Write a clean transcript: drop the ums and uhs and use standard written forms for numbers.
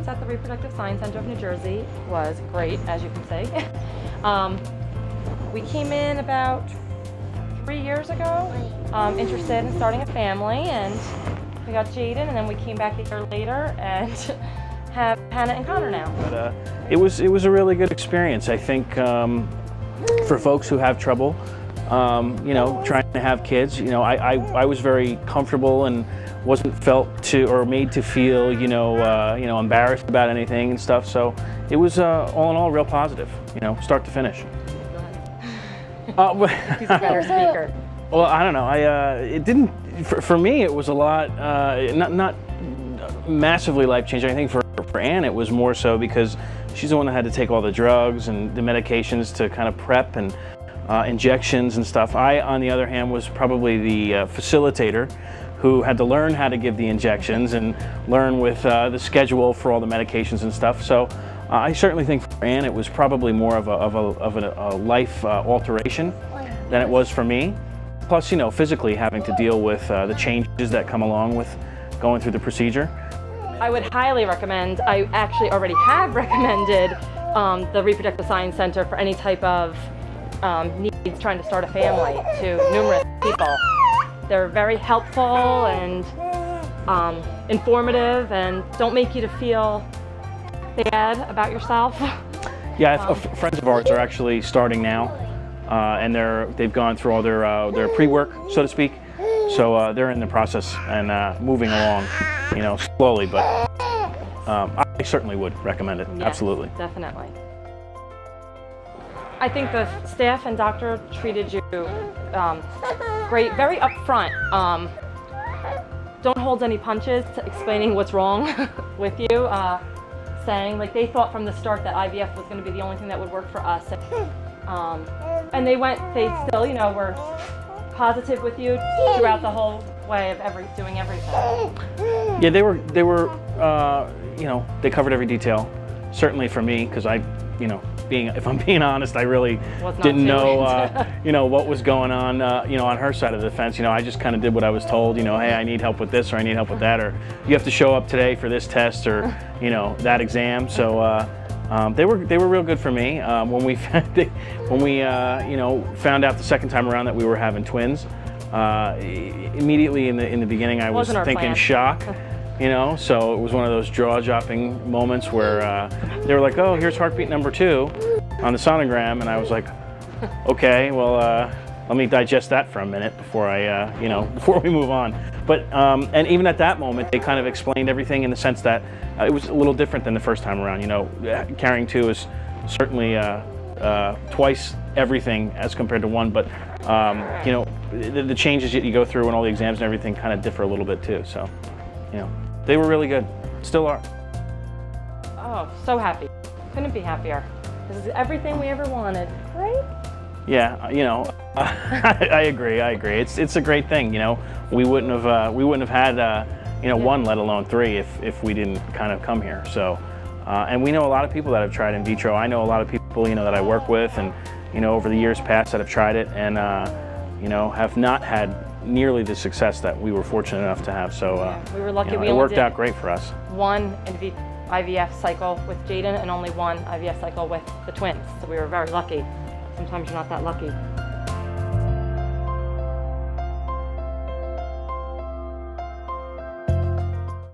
experience at the Reproductive Science Center of New Jersey was great, as you can see. We came in about 3 years ago, interested in starting a family, and we got Jaden, and then we came back a year later and have Hannah and Connor now. But it was a really good experience. I think for folks who have trouble, you know, trying to have kids, you know, I was very comfortable and wasn't felt to or made to feel, you know, embarrassed about anything and stuff. So it was all in all real positive, you know, start to finish. He's a better speaker. Well, I don't know. It didn't. For me, it was a lot. Not massively life-changing. I think for Anne, it was more so because she's the one that had to take all the drugs and the medications to kind of prep and injections and stuff. I, on the other hand, was probably the facilitator who had to learn how to give the injections and learn with the schedule for all the medications and stuff. So I certainly think for Anne, it was probably more of a life alteration than it was for me. Plus, you know, physically having to deal with the changes that come along with going through the procedure. I would highly recommend, I actually already have recommended the Reproductive Science Center for any type of needs trying to start a family to numerous people. They're very helpful and informative and don't make you to feel bad about yourself. Yeah, friends of ours are actually starting now, and they've gone through all their pre-work, so to speak. So they're in the process and moving along, you know, slowly. But I certainly would recommend it. Yes, absolutely, definitely. I think the staff and doctor treated you great, very upfront. Don't hold any punches to explaining what's wrong with you. Saying, like, they thought from the start that IVF was going to be the only thing that would work for us. And they still, you know, were positive with you throughout the whole way of doing everything. Yeah, they were, you know, they covered every detail. Certainly for me, because you know, if I'm being honest, I really didn't know, you know, what was going on, you know, on her side of the fence. You know, I just kind of did what I was told. You know, hey, I need help with this, or I need help with that, or you have to show up today for this test, or you know, that exam. So they were real good for me. When we you know, found out the second time around that we were having twins, immediately in the beginning I was thinking shock. You know, so it was one of those jaw-dropping moments where they were like, "Oh, here's heartbeat number 2 on the sonogram," and I was like, "Okay, well, let me digest that for a minute before I, you know, before we move on." But and even at that moment, they kind of explained everything in the sense that it was a little different than the first time around. You know, carrying 2 is certainly twice everything as compared to 1, but you know, the changes that you go through and all the exams and everything kind of differ a little bit too. So, you know, they were really good. Still are. Oh, so happy. Couldn't be happier. This is everything we ever wanted, right? Yeah, you know, I agree. It's a great thing. You know, we wouldn't have had you know, 1, let alone 3, if we didn't kind of come here. So, and we know a lot of people that have tried in vitro. I know a lot of people, you know, that I work with, and you know, over the years past that have tried it, and you know, have not had nearly the success that we were fortunate enough to have. So yeah, we were lucky. You know, we it worked out great for us. 1 IVF cycle with Jaden and only 1 IVF cycle with the twins. So we were very lucky. Sometimes you're not that lucky.